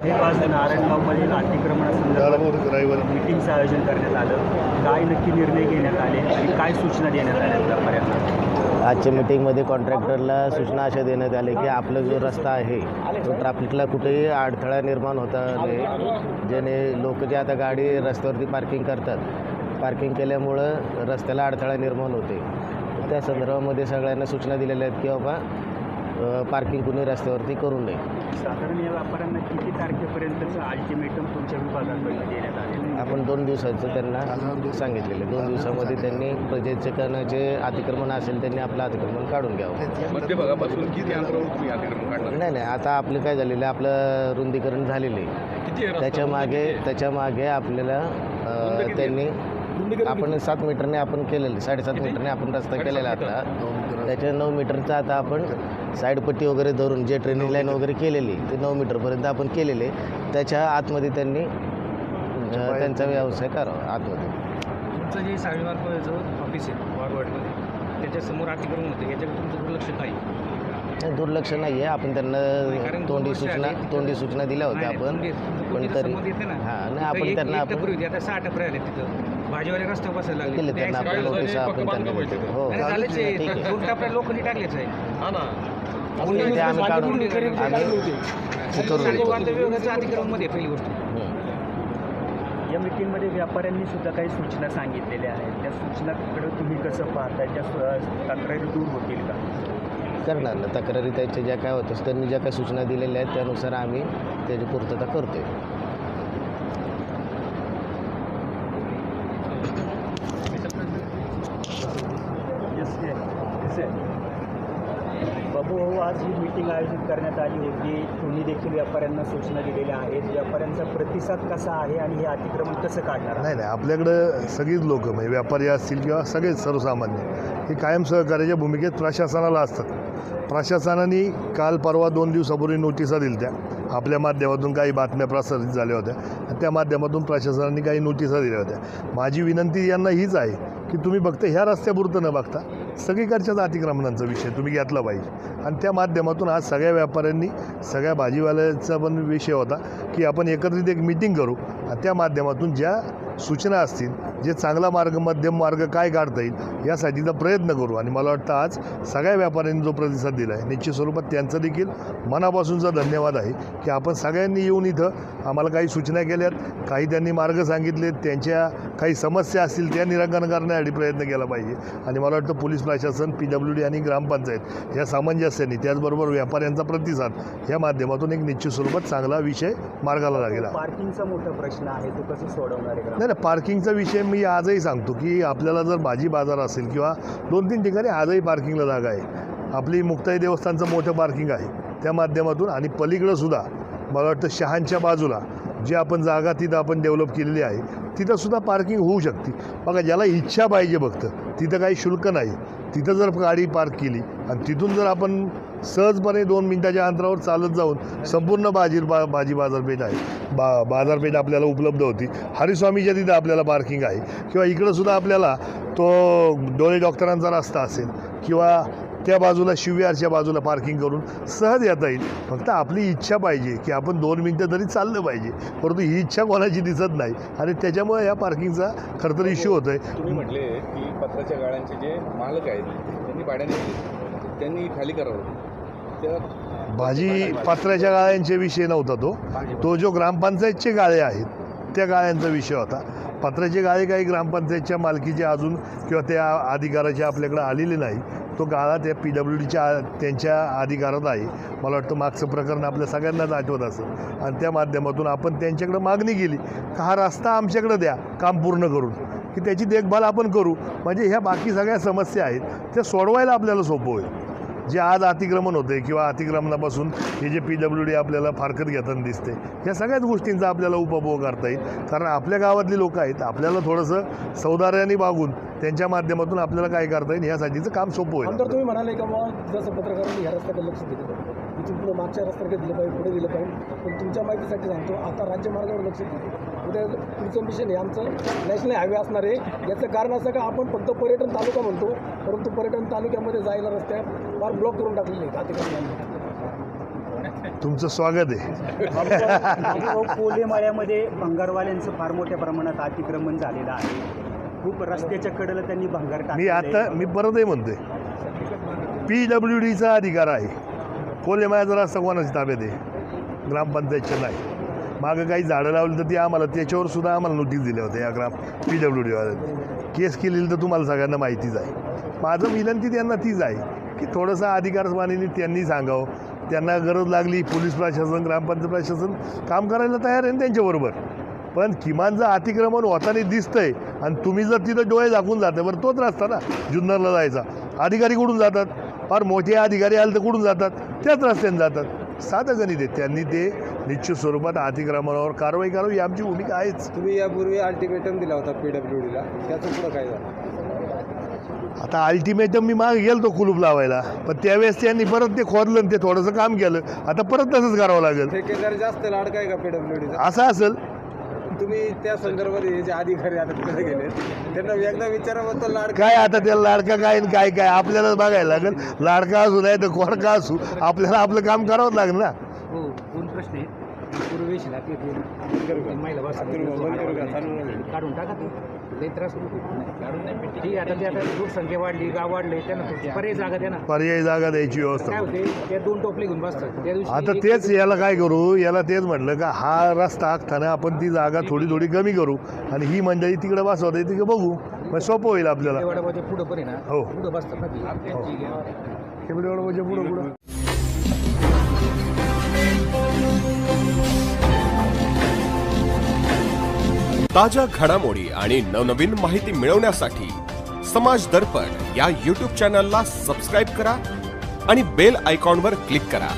हे आज नारायणगावमधील अतिक्रमणासंदर्भात मीटिंगचं आयोजन करण्यात आलं. काय नक्की निर्णय घेण्यात आले आणि काय सूचना देण्यात आल्या व्यापाऱ्यांना? आजच्या मीटिंगमध्ये कॉन्ट्रॅक्टरला सूचना अशा देण्यात आल्या की आपला जो रस्ता आहे तो ट्रॅफिकला कुठेही अडथळा निर्माण होता नये, ज्याने लोक जे आता गाडी रस्त्यावरती पार्किंग करतात, पार्किंग केल्यामुळं रस्त्याला अडथळा निर्माण होते. त्या संदर्भामध्ये सगळ्यांना सूचना दिलेल्या आहेत की बाबा पार्किंग कुणी रस्त्यावरती करू नये. साधारण या व्यापाऱ्यांना किती तारखेपर्यंतचं अल्टिमेटम तुमच्या विभागाकडून देण्यात आले? आपण 2 दिवसाचं त्यांना सांगितलेलं. 2 दिवसामध्ये त्यांनी प्रजेचे जे अतिक्रमण असेल त्यांनी आपलं अतिक्रमण काढून घ्यावं. मध्यभागापासून किती अंतरावर तुम्ही अतिक्रमण काढणार? नाही, आता आपलं काय झालेलं आहे, आपलं रुंदीकरण झालेलं आहे. त्याच्यामागे आपल्याला त्यांनी आपण 7 मीटरने आपण केलेले, 7.5 मीटरने आपण रस्ता केलेला आता. त्याच्या 9 मीटरचा आता आपण साईडपट्टी वगैरे धरून जे ट्रेनिंग लाईन वगैरे केलेली ते 9 मीटरपर्यंत आपण केलेले. त्याच्या आतमध्ये त्यांनी त्यांचा व्यवसाय करावा. आतमध्ये तुमचं जे साडेबाराचं ऑफिस आहे वार्डमध्ये, त्याच्यासमोर अतिक्रमण होतं, याच्याकडे तुमचं दुर्लक्ष नाही? दुर्लक्ष नाही आहे. आपण त्यांना तोंडी सूचना दिल्या होत्या आपण, पण तरी हां नाही आपण त्यांना आपण आता 6 टपरे आले तिथं, भाजीवाले रस्त्यावर बसायला लागले. केले त्यांना आपण नोटीस आपण त्यांना हो ठीक आहे. 2 टपऱ्या लोकांनी टाकलेच आहे. ते आम्ही काढून आम्ही करू विभागाचं अतिक्रमणमध्ये पहिली गोष्ट. या मीटिंगमध्ये व्यापाऱ्यांनी सुद्धा काही सूचना सांगितलेल्या आहेत. त्या सूचनाकडे तुम्ही कसं पाहताय? त्या तक्रारी दूर होतील का? करणार ना तक्रारी. त्याच्या ज्या काय होतं त्यांनी ज्या काही सूचना दिलेल्या आहेत त्यानुसार आम्ही त्याची पूर्तता करतोय. बाबू, आज ही मीटिंग आयोजित करण्यात आली होती. तुम्ही देखील व्यापाऱ्यांना सूचना दिलेल्या आहेत. व्यापाऱ्यांचा प्रतिसाद कसा आहे आणि हे अतिक्रमण कसं काढणार? नाही, आपल्याकडं सगळीच लोक म्हणजे व्यापारी असतील किंवा सगळेच सर्वसामान्य हे कायम सहकार्याच्या भूमिकेत प्रशासनाला असतात. प्रशासनाने काल परवा 2 दिवसापूर्वी नोटिसा दिल्या त्या आपल्या माध्यमातून काही बातम्या प्रसारित झाल्या होत्या. त्या माध्यमातून प्रशासनाने काही नोटिसा दिल्या होत्या. माझी विनंती यांना हीच आहे की तुम्ही फक्त ह्या रस्त्यापुरतं न बघता सगळीकडच्याच अतिक्रमणांचा विषय तुम्ही घेतला पाहिजे. आणि त्या माध्यमातून आज सगळ्या व्यापाऱ्यांनी, सगळ्या भाजीवाल्याचा पण विषय होता की आपण एकत्रित एक मीटिंग करू आणि त्या माध्यमातून ज्या सूचना असतील, जे चांगला मार्ग, मध्यम मार्ग काय काढता येईल यासाठीचा प्रयत्न करू. आणि मला वाटतं आज सगळ्या व्यापाऱ्यांनी जो प्रतिसाद दिला आहे निश्चित स्वरूपात त्यांचं देखील मनापासूनचा धन्यवाद आहे की आपण सगळ्यांनी येऊन इथं आम्हाला काही सूचना केल्यात, काही त्यांनी मार्ग सांगितलेत, त्यांच्या काही समस्या असतील त्या निराकरण करण्यासाठी प्रयत्न केला पाहिजे. आणि मला वाटतं पोलीस प्रशासन, PWD आणि ग्रामपंचायत या सामंजस्याने, त्याचबरोबर व्यापाऱ्यांचा प्रतिसाद या माध्यमातून एक निश्चित स्वरूपात चांगला विषय मार्गाला लागेल. पार्किंगचा मोठा प्रश्न आहे, तो कसं सोडवणार आहे? नाही, पार्किंगचा विषय मी आजही सांगतो की आपल्याला जर भाजी बाजार असेल किंवा 2-3 ठिकाणी आजही पार्किंगला जागा आहे. आपली मुक्ताई देवस्थानचं मोठं पार्किंग आहे त्या माध्यमातून. आणि पलीकडंसुद्धा मला वाटतं शहांच्या बाजूला जी आपण जागा तिथं आपण डेव्हलप केलेली आहे तिथंसुद्धा पार्किंग होऊ शकते. बघा, ज्याला इच्छा पाहिजे फक्त, तिथं काही शुल्क नाही. तिथं जर गाडी पार्क केली आणि तिथून जर आपण सहजपणे 2 मिनिटाच्या अंतरावर चालत जाऊन संपूर्ण भाजी बाजारपेठ आहे, बाजारपेठ आपल्याला उपलब्ध होती. हरिस्वामीच्या तिथं आपल्याला पार्किंग आहे. किंवा इकडंसुद्धा आपल्याला तो डोळे डॉक्टरांचा रस्ता असेल किंवा त्या बाजूला शिवविहारच्या बाजूला पार्किंग करून सहज येता येईल. फक्त आपली इच्छा पाहिजे की आपण 2 मिनटं तरी चाललं पाहिजे, परंतु ही इच्छा कोणाची दिसत नाही आणि त्याच्यामुळे या पार्किंगचा खरंतर इश्यू होतो आहे. तुम्ही म्हटले की पत्राच्या गाड्यांचे जे मालक आहेत त्यांनी भाड्याने त्यांनी खाली करावं. भाजी पत्र्याच्या गाळ्यांचे विषय नव्हता तो जो ग्रामपंचायतचे गाळे आहेत त्या गाळ्यांचा विषय होता. पत्र्याचे गाळे काही ग्रामपंचायतच्या मालकीचे अजून किंवा त्या अधिकाराचे आपल्याकडे आलेले नाही. तो गाळा त्या PWDच्या त्यांच्या अधिकारात आहे. मला वाटतं मागचं प्रकरण आपल्या सगळ्यांनाच आठवत असेल. आणि त्या माध्यमातून आपण त्यांच्याकडं मागणी केली की हा रस्ता आमच्याकडं द्या काम पूर्ण करून, की त्याची देखभाल आपण करू. म्हणजे ह्या बाकी सगळ्या समस्या आहेत त्या सोडवायला आपल्याला सोपं होईल. जे आज अतिक्रमण होते किंवा अतिक्रमणापासून हे जे PWD आपल्याला फारकत घेताना दिसते, ह्या सगळ्याच गोष्टींचा आपल्याला उपभोग करता येईल. कारण आपल्या गावातली लोक आहेत, आपल्याला थोडंसं सौदार्याने वागून त्यांच्या माध्यमातून आपल्याला काय करता येईल यासाठीचं काम सोपं होईल. नंतर तुम्ही म्हणाले का मग जसं पत्रकारांनी ह्या रस्त्याकडे लक्ष दिलं पाहिजे, इथून पुढे मागच्या रस्त्याकडे दिलं पाहिजे, पुढे दिलं पाहिजे. पण तुमच्या माहितीसाठी सांगतो, आता राज्यमार्गावर लक्ष दिलं. उद्या पुढचं मिशन हे आमचं नॅशनल हायवे असणार आहे. याचं कारण असं का आपण फक्त पर्यटन तालुका म्हणतो, परंतु पर्यटन तालुक्यामध्ये जायला रस्त्या फार ब्लॉक करून टाकलेले आहेत अतिक्रमणाने. तुमचं स्वागत आहे. बाबूभाऊ, कोलेमाळ्यामध्ये भंगारवाल्यांचं फार मोठ्या प्रमाणात अतिक्रमण झालेलं आहे. खूप रस्त्याच्या कडेला त्यांनी भंगार मी परतही म्हणतोय, PWDचा अधिकार आहे. कोलेमाळ्याचा रस्ता कोणाच्या ताब्यात आहे? ग्रामपंचायतच्या नाही. मागं काही झाडं लावली तर ती आम्हाला त्याच्यावर सुद्धा आम्हाला नोटीस दिल्या होत्या या PWDवाल्यांनी. केस केलेली तर तुम्हाला सगळ्यांना माहितीच आहे. माझं विनंती त्यांना तीच आहे की थोडंसं अधिकारस्वानीने त्यांनी सांगावं. त्यांना गरज लागली, पोलीस प्रशासन, ग्रामपंचायत प्रशासन काम करायला तयार आहे ना त्यांच्याबरोबर. पण किमान जर अतिक्रमण होताना दिसतंय आणि तुम्ही जर तिथं डोळे झाकून जाता, बरं तोच रस्ता ना जुन्नरला जायचा. अधिकारी कुठून जातात? फार मोठे अधिकारी आले तर कुठून जातात? त्याच रस्त्याने जातात. साधं गणित आहे. त्यांनी ते निश्चित स्वरूपात अतिक्रमणावर कारवाई करावी, ही आमची भूमिका आहेच. तुम्ही यापूर्वी अल्टिमेटम दिला होता PWDला, त्याचं पुढं काय झालं? आता अल्टिमेटम मी मागे गेलो तो कुलूप लावायला, पण त्यावेळेस त्यांनी परत ते खोदलं आणि ते थोडंसं काम केलं. आता परत तसंच करावं लागेल. ठेकेदार जास्त लाडका आहे का PWDचा? असं असेल. तुम्ही त्या संदर्भात हे जे अधिकारी आता तिकडे गेले त्यांना एकदा विचारावं तर लाडका काय आता त्याला लाडका काय आणि काय काय आपल्याला बघायला लागेल. लाडका असू नाही तर खोडका असू, आपल्याला आपलं काम करावंच लागेल ना. हो, 2 प्रश्न आहेत. पूर्वेश महिला बस काढून टाका ते. लई त्रास होतो. ठीक आहे, आता ते आता लोकसंख्या वाढली, गाव वाढले, त्यांना पर्याय जागा द्या ना. पर्यायी जागा द्यायची व्यवस्था. काय होते, त्या 2 टोपले घेऊन बसतात. त्या दिवशी आता तेच याला काय करू, याला तेच म्हटलं का हा रस्ता आखताना आपण ती जागा थोडी थोडी कमी करू आणि ही मंडळी तिकडे बसवता येते तिकडे बघू, मग सोपं होईल आपल्याला. वडापावच्या पुढं पण आहे ना, हो. पुढं बसतात ना ती. पुढं पुढं ताज्या घडामोडी आणि नवनवीन माहिती मिळवण्यासाठी समाज दर्पण या YouTube चॅनलला सबस्क्राईब करा आणि बेल आयकॉनवर क्लिक करा.